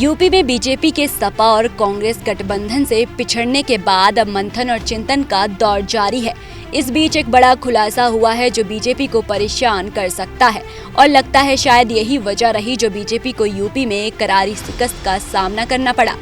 UP में BJP के सपा और कांग्रेस गठबंधन से पिछड़ने के बाद अब मंथन और चिंतन का दौर जारी है। इस बीच एक बड़ा खुलासा हुआ है जो बीजेपी को परेशान कर सकता है और लगता है शायद यही वजह रही जो बीजेपी को यूपी में करारी शिकस्त का सामना करना पड़ा।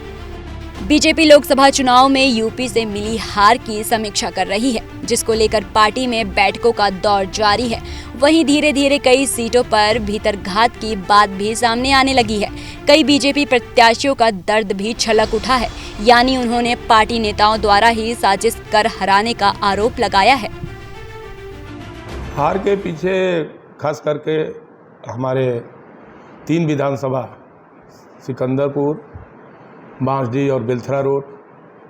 बीजेपी लोकसभा चुनाव में यूपी से मिली हार की समीक्षा कर रही है, जिसको लेकर पार्टी में बैठकों का दौर जारी है। वहीं धीरे धीरे कई सीटों पर भीतरघात की बात भी सामने आने लगी है। कई बीजेपी प्रत्याशियों का दर्द भी छलक उठा है, यानी उन्होंने पार्टी नेताओं द्वारा ही साजिश कर हराने का आरोप लगाया है। हार के पीछे खास करके हमारे 3 विधानसभा सिकंदरपुर, बांसडीह और बेलथरा रोड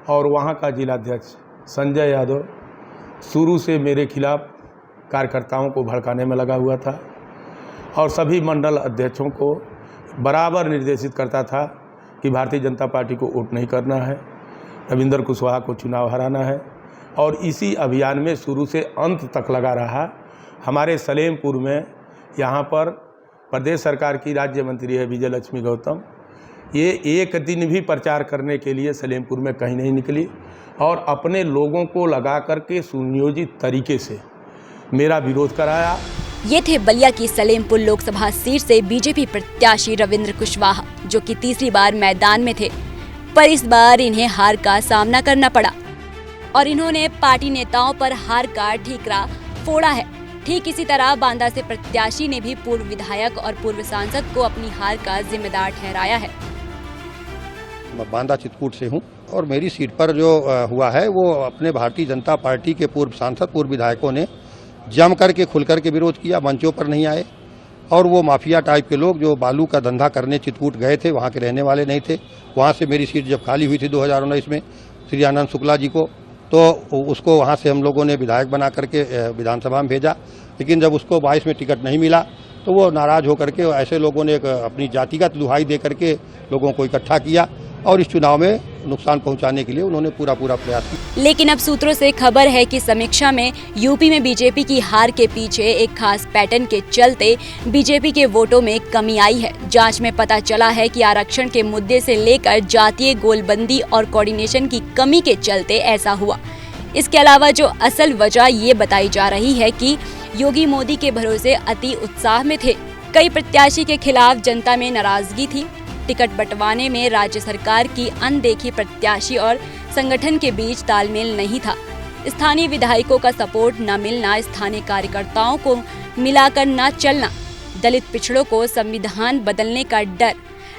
और वहाँ का जिलाध्यक्ष संजय यादव शुरू से मेरे खिलाफ कार्यकर्ताओं को भड़काने में लगा हुआ था और सभी मंडल अध्यक्षों को बराबर निर्देशित करता था कि भारतीय जनता पार्टी को वोट नहीं करना है, रविंद्र कुशवाहा को चुनाव हराना है। और इसी अभियान में शुरू से अंत तक लगा रहा। हमारे सलेमपुर में यहाँ पर प्रदेश सरकार की राज्य मंत्री है विजय लक्ष्मी गौतम, ये एक दिन भी प्रचार करने के लिए सलेमपुर में कहीं नहीं निकली और अपने लोगों को लगा करके सुनियोजित तरीके से मेरा विरोध कराया। ये थे बलिया की सलेमपुर लोकसभा सीट से बीजेपी प्रत्याशी रविंद्र कुशवाहा, जो कि तीसरी बार मैदान में थे, पर इस बार इन्हें हार का सामना करना पड़ा और इन्होंने पार्टी नेताओं पर हार का ठीकरा फोड़ा है। ठीक इसी तरह बांदा से प्रत्याशी ने भी पूर्व विधायक और पूर्व सांसद को अपनी हार का जिम्मेदार ठहराया है। मैं बांदा चित्रकूट से हूं और मेरी सीट पर जो हुआ है वो अपने भारतीय जनता पार्टी के पूर्व सांसद, पूर्व विधायकों ने जम करके खुल करके विरोध किया, मंचों पर नहीं आए। और वो माफिया टाइप के लोग जो बालू का धंधा करने चित्रकूट गए थे, वहाँ के रहने वाले नहीं थे। वहाँ से मेरी सीट जब खाली हुई थी 2019 में श्री आनंद शुक्ला जी को, तो उसको वहाँ से हम लोगों ने विधायक बना करके विधानसभा में भेजा। लेकिन जब उसको 22 में टिकट नहीं मिला तो वो नाराज होकर के ऐसे लोगों ने अपनी जातिगत दुहाई दे करके लोगों को इकट्ठा किया और इस चुनाव में नुकसान पहुंचाने के लिए उन्होंने पूरा प्रयास किया। लेकिन अब सूत्रों से खबर है कि समीक्षा में यूपी में बीजेपी की हार के पीछे एक खास पैटर्न के चलते बीजेपी के वोटों में कमी आई है। जांच में पता चला है कि आरक्षण के मुद्दे से लेकर जातीय गोलबंदी और कोऑर्डिनेशन की कमी के चलते ऐसा हुआ। इसके अलावा जो असल वजह ये बताई जा रही है कि योगी मोदी के भरोसे अति उत्साह में थे। कई प्रत्याशी के खिलाफ जनता में नाराजगी थी। टिकट बंटवाने में राज्य सरकार की अनदेखी, प्रत्याशी और संगठन के बीच तालमेल नहीं था। स्थानीय विधायकों का सपोर्ट न मिलना, स्थानीय कार्यकर्ताओं को मिलाकर न चलना, दलित पिछड़ों को संविधान बदलने का डर,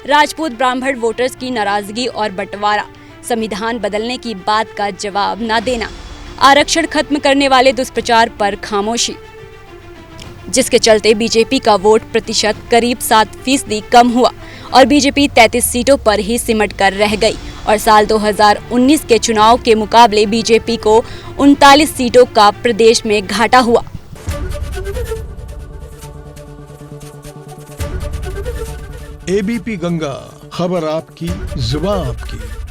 राजपूत ब्राह्मण वोटर्स की नाराजगी और बंटवारा, संविधान बदलने की बात का जवाब न देना, आरक्षण खत्म करने वाले दुष्प्रचार पर खामोशी, जिसके चलते बीजेपी का वोट प्रतिशत करीब 7% कम हुआ और बीजेपी 33 सीटों पर ही सिमट कर रह गई और साल 2019 के चुनाव के मुकाबले बीजेपी को 39 सीटों का प्रदेश में घाटा हुआ। एबीपी गंगा, खबर आपकी, जुबान आपकी।